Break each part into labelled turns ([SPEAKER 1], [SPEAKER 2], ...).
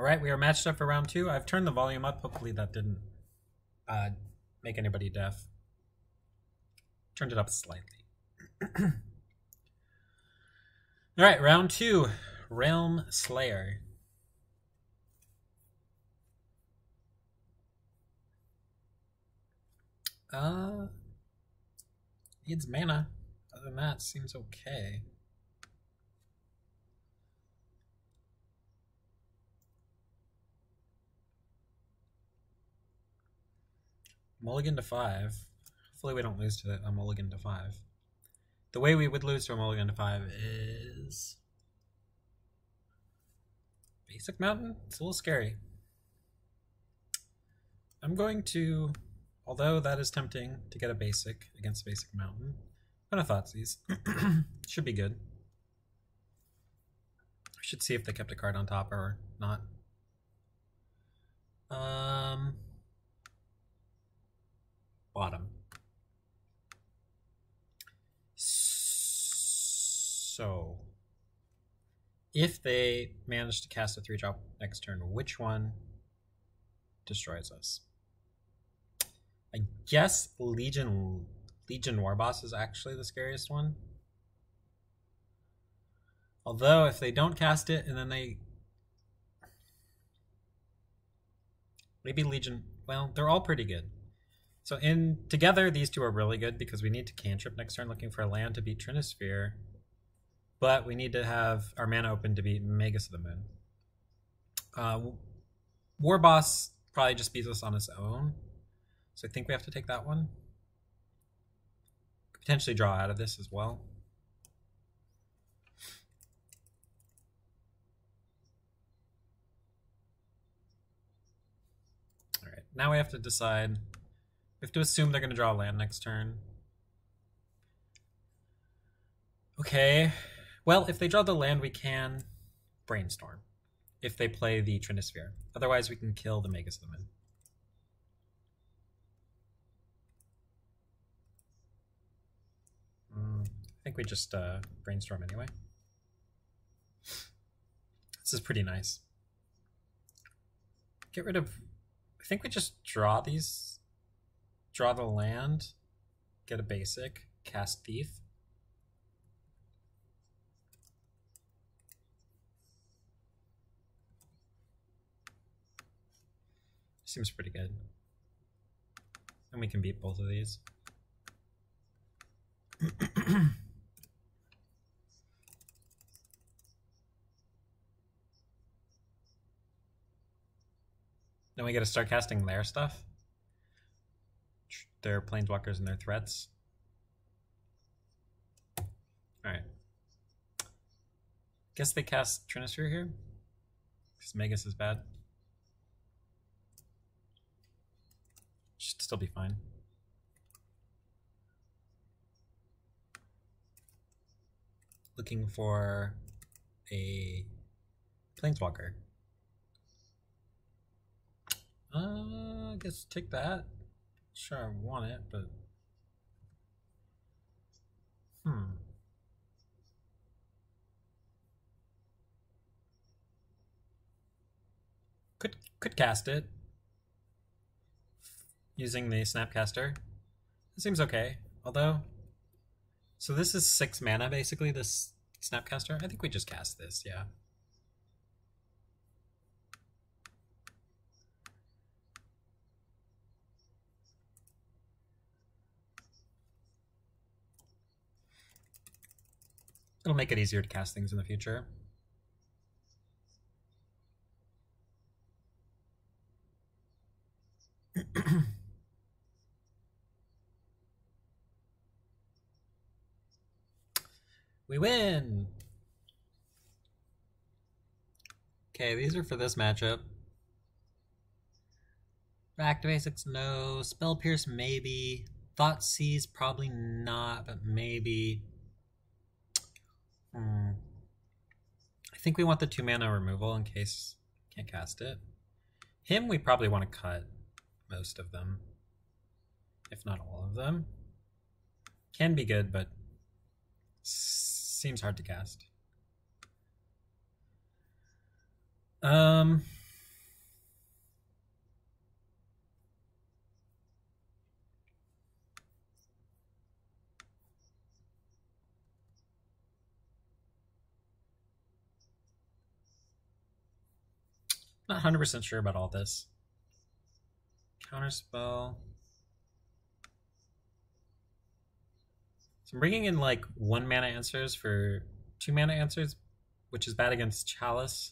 [SPEAKER 1] Alright, we are matched up for round 2. I've turned the volume up. Hopefully that didn't make anybody deaf. Turned it up slightly. Alright, round 2. Realm Slayer. Needs mana. Other than that, seems okay. Mulligan to 5. Hopefully we don't lose to a mulligan to 5. The way we would lose to a mulligan to 5 is... Basic Mountain? It's a little scary. I'm going to... Although that is tempting to get a basic against Basic Mountain, I'm gonna Thoughtseize. Should be good. I should see if they kept a card on top or not. Bottom. So, if they manage to cast a 3-drop next turn, which one destroys us? I guess Legion Warboss is actually the scariest one. Although, if they don't cast it and then they... Maybe Legion... Well, they're all pretty good. So together, these two are really good because we need to cantrip next turn looking for a land to beat Trinisphere. But we need to have our mana open to beat Magus of the Moon. Warboss probably just beats us on its own. So I think we have to take that one. Could potentially draw out of this as well. Alright, now we have to decide. We have to assume they're going to draw a land next turn. Okay. Well, if they draw the land, we can Brainstorm. If they play the Trinisphere. Otherwise, we can kill the Magus of the Moon. I think we just Brainstorm anyway. This is pretty nice. Get rid of... I think we just draw these. Draw the land. Get a basic. Cast Thief. Seems pretty good. And we can beat both of these. Then we get to start casting their stuff. Their planeswalkers and their threats. Alright. Guess they cast Trinisphere here. Because Magus is bad. Should still be fine. Looking for a planeswalker. I guess take that. Sure, I want it, but could cast it using the Snapcaster. It seems okay, although. So this is 6 mana basically. This Snapcaster. I think we just cast this. Yeah. It'll make it easier to cast things in the future. We win! Okay, these are for this matchup. Back to basics, no. Spell Pierce, maybe. Thoughtseize, probably not, but maybe. I think we want the 2 mana removal in case can't cast it. Him, we probably want to cut most of them, if not all of them. Can be good, but seems hard to cast. Not 100% sure about all this. Counterspell. So I'm bringing in like 1 mana answers for 2 mana answers, which is bad against Chalice.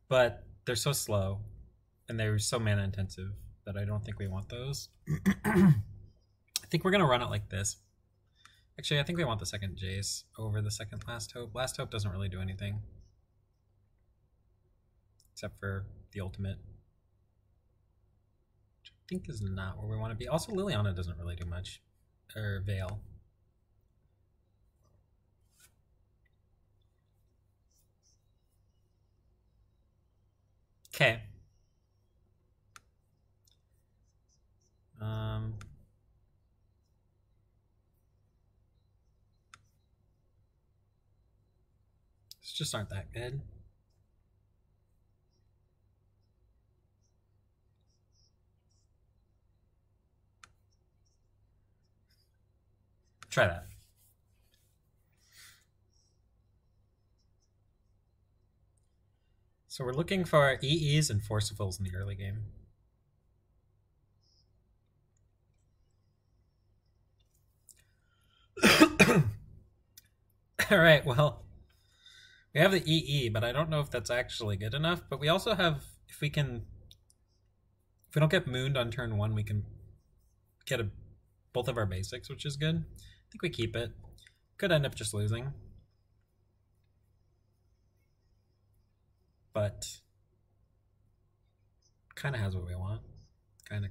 [SPEAKER 1] But they're so slow and they're so mana intensive that I don't think we want those. I think we're going to run it like this. Actually, I think we want the second Jace over the second Last Hope. Last Hope doesn't really do anything. Except for the ultimate. Which I think is not where we want to be. Also, Liliana doesn't really do much. Or Veil. Okay. These just aren't that good. Try that. So we're looking for EEs and Forcefulls in the early game. All right, well, we have the EE, but I don't know if that's actually good enough. But we also have, if we don't get mooned on turn 1, we can get both of our basics, which is good. I think we keep it. Could end up just losing. But kind of has what we want. Kind of.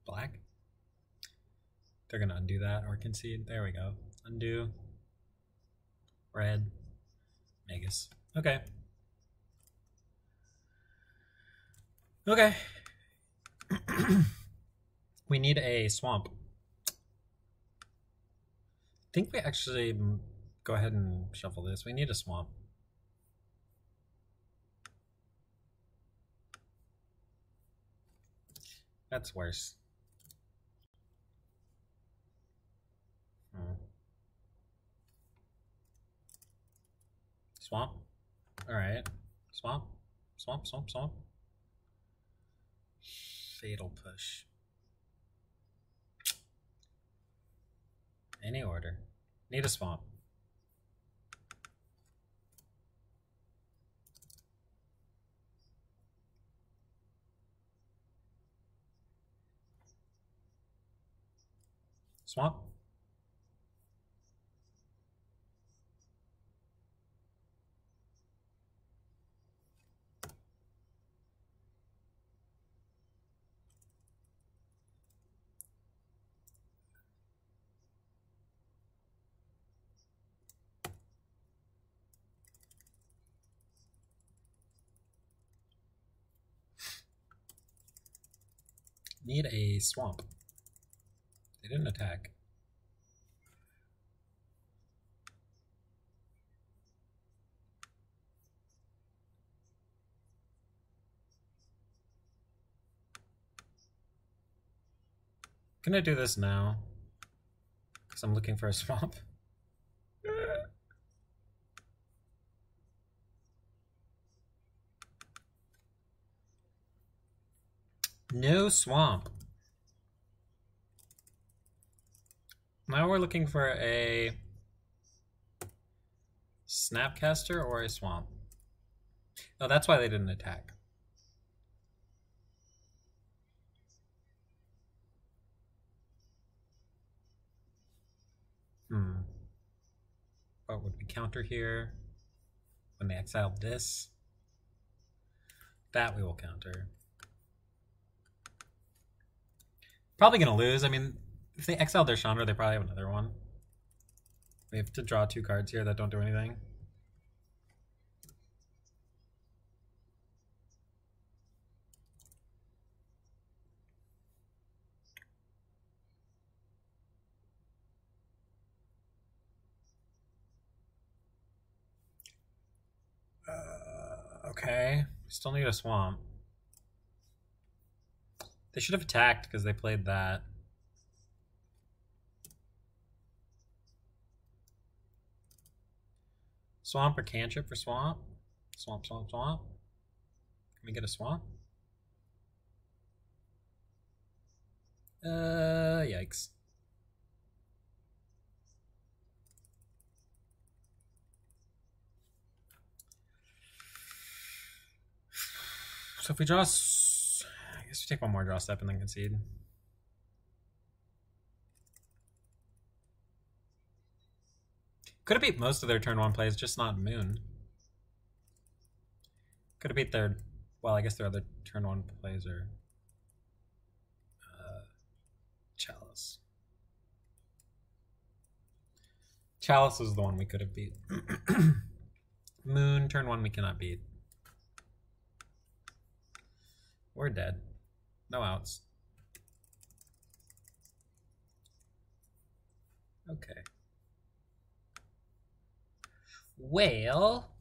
[SPEAKER 1] Black. They're going to undo that or concede. There we go. Undo. Red. Magus. Okay. Okay. We need a swamp. I think we actually go ahead and shuffle this. We need a swamp. That's worse. Swamp. Alright. Swamp. Fatal push. Any order. Need a swamp. Swamp. Need a swamp. They didn't attack. Gonna do this now because I'm looking for a swamp. No swamp. Now we're looking for a Snapcaster or a swamp. Oh, that's why they didn't attack. What would we counter here? When they exiled this? That we will counter. Probably gonna lose. I mean, if they exiled their Chandra, they probably have another one. We have to draw 2 cards here that don't do anything. Okay, we still need a swamp. They should have attacked because they played that. Swamp or cantrip for swamp? Swamp, swamp, swamp. Can we get a swamp? Yikes. So if we draw, I guess we take one more draw step and then concede. Could have beat most of their turn one plays, just not Moon. Could have beat their, well, I guess their other turn one plays are Chalice. Chalice is the one we could have beat. Moon, turn one we cannot beat. We're dead. No outs. Okay. Well,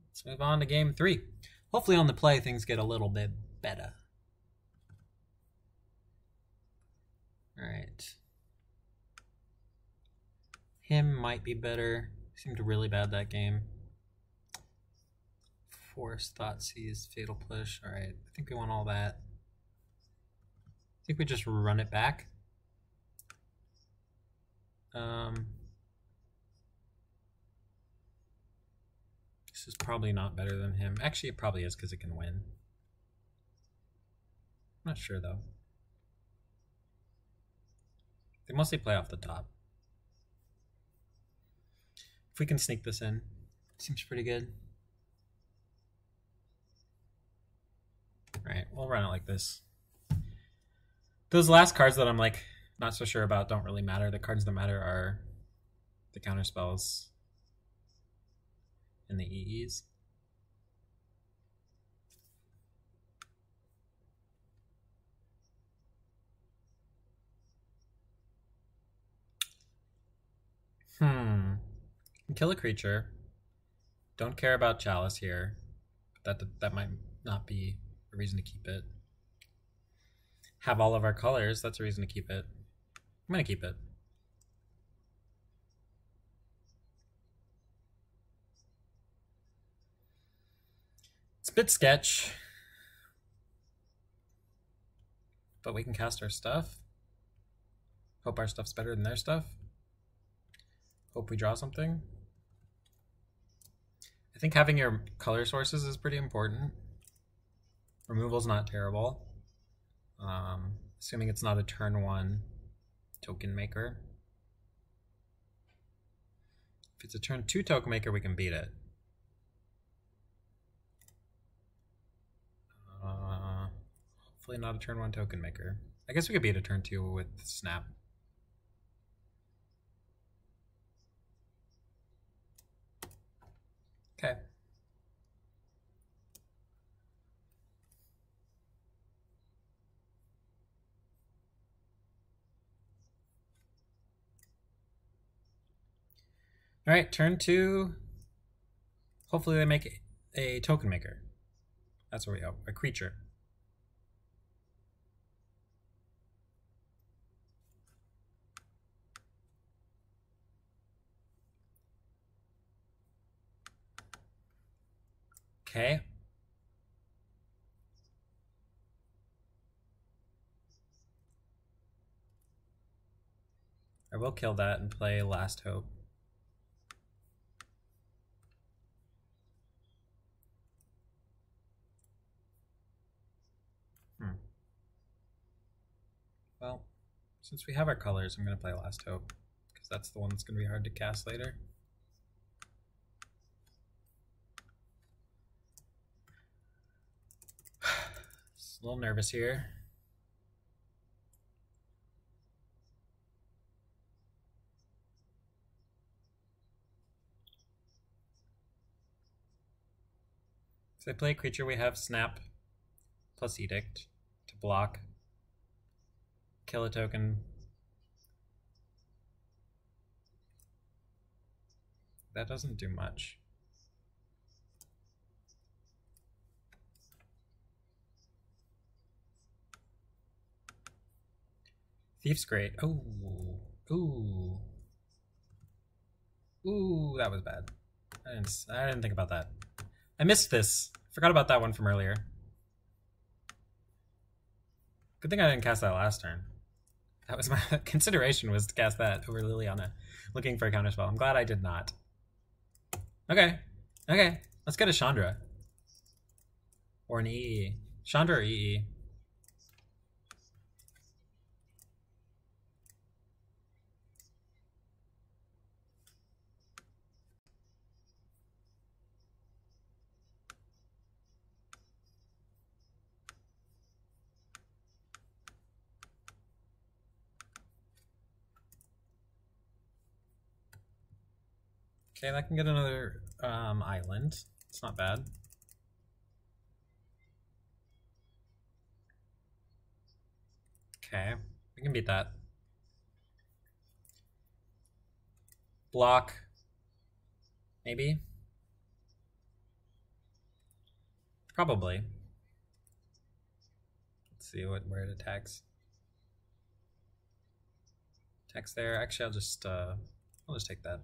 [SPEAKER 1] let's move on to game 3. Hopefully on the play things get a little bit better. All right. Him might be better. Seemed really bad that game. Force, Thoughtseize, Fatal Push. All right, I think we want all that. I think we just run it back. This is probably not better than him. Actually, it probably is because it can win. I'm not sure though. They mostly play off the top. If we can sneak this in, seems pretty good. All right, we'll run it like this. Those last cards that I'm like not so sure about don't really matter. The cards that matter are the counter spells and the EEs. Kill a creature. Don't care about Chalice here. That might not be a reason to keep it. Have all of our colors. That's a reason to keep it. I'm gonna keep it. It's a bit sketch, but we can cast our stuff. Hope our stuff's better than their stuff. Hope we draw something. I think having your color sources is pretty important. Removal's not terrible. Assuming it's not a turn 1 token maker. If it's a turn 2 token maker, we can beat it. Hopefully not a turn 1 token maker. I guess we could beat a turn 2 with Snap. Okay. All right, turn 2. Hopefully they make a token maker. That's where we go. A creature. Okay. I will kill that and play Last Hope. Well, since we have our colors, I'm going to play Last Hope, because that's the one that's going to be hard to cast later. Just a little nervous here. So I play a creature, we have Snap plus Edict to block. Kill a token. That doesn't do much. Thief's great. Oh, ooh, ooh, that was bad. I didn't think about that. I missed this. Forgot about that one from earlier. Good thing I didn't cast that last turn. That was my consideration, was to cast that over Liliana, looking for a counterspell. I'm glad I did not. Okay, okay, let's get a Chandra. Or an EE. Chandra or EE? Okay, that can get another island. It's not bad. Okay, we can beat that. Block. Maybe? Probably. Let's see where it attacks. Attacks there. Actually, I'll just take that.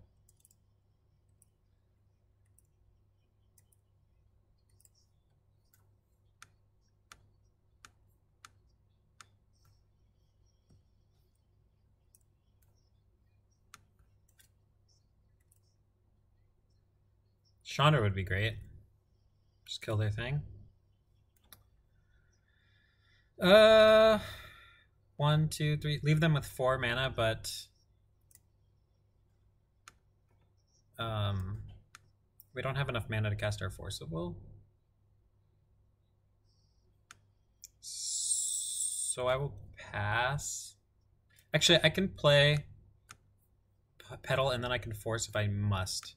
[SPEAKER 1] Chandra would be great. Just kill their thing. 1, 2, 3. Leave them with 4 mana, but we don't have enough mana to cast our Force of Will. So I will pass. Actually, I can play Petal and then I can Force if I must.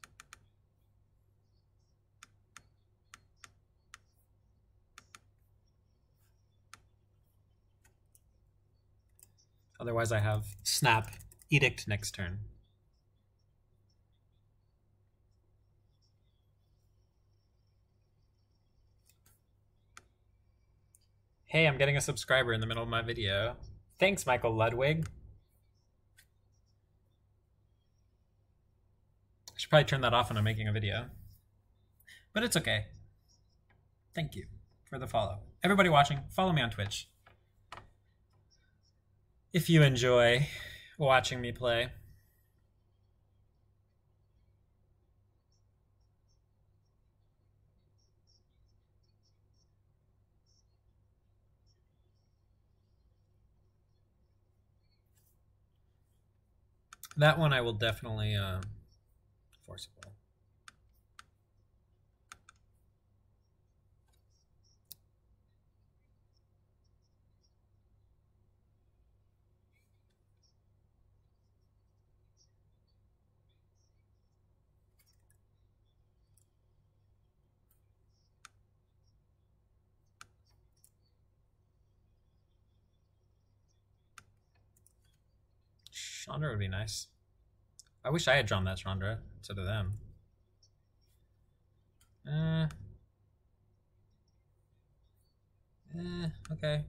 [SPEAKER 1] Otherwise, I have Snap, Edict next turn. Hey, I'm getting a subscriber in the middle of my video. Thanks, Michael Ludwig. I should probably turn that off when I'm making a video. But it's okay. Thank you for the follow. Everybody watching, follow me on Twitch. If you enjoy watching me play. That one I will definitely force a ball. Chandra would be nice. I wish I had drawn that Chandra instead of them. Okay.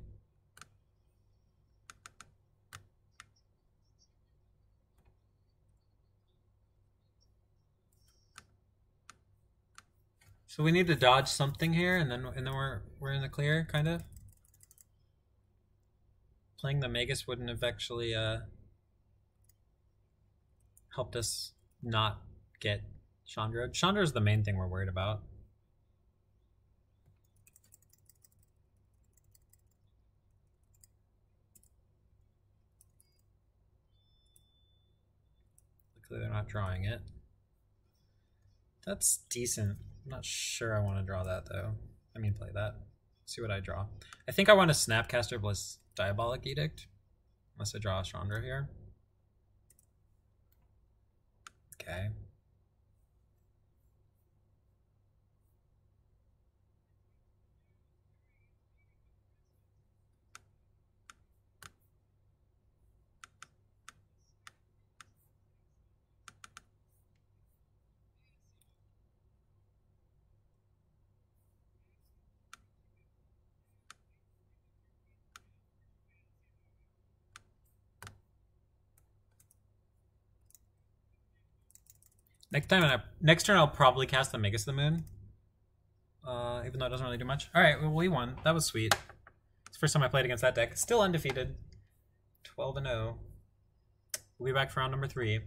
[SPEAKER 1] So we need to dodge something here, and then we're in the clear, kind of. Playing the Magus wouldn't have actually helped us not get Chandra. Chandra is the main thing we're worried about. Luckily they're not drawing it. That's decent. I'm not sure I want to draw that though. I mean play that. See what I draw. I think I want to Snapcaster Bliss Diabolic Edict. Unless I draw a Chandra here. Okay. Next turn I'll probably cast the Magus of the Moon. Even though it doesn't really do much. Alright, well, we won. That was sweet. It's the first time I played against that deck. Still undefeated. 12-0. We'll be back for round number 3.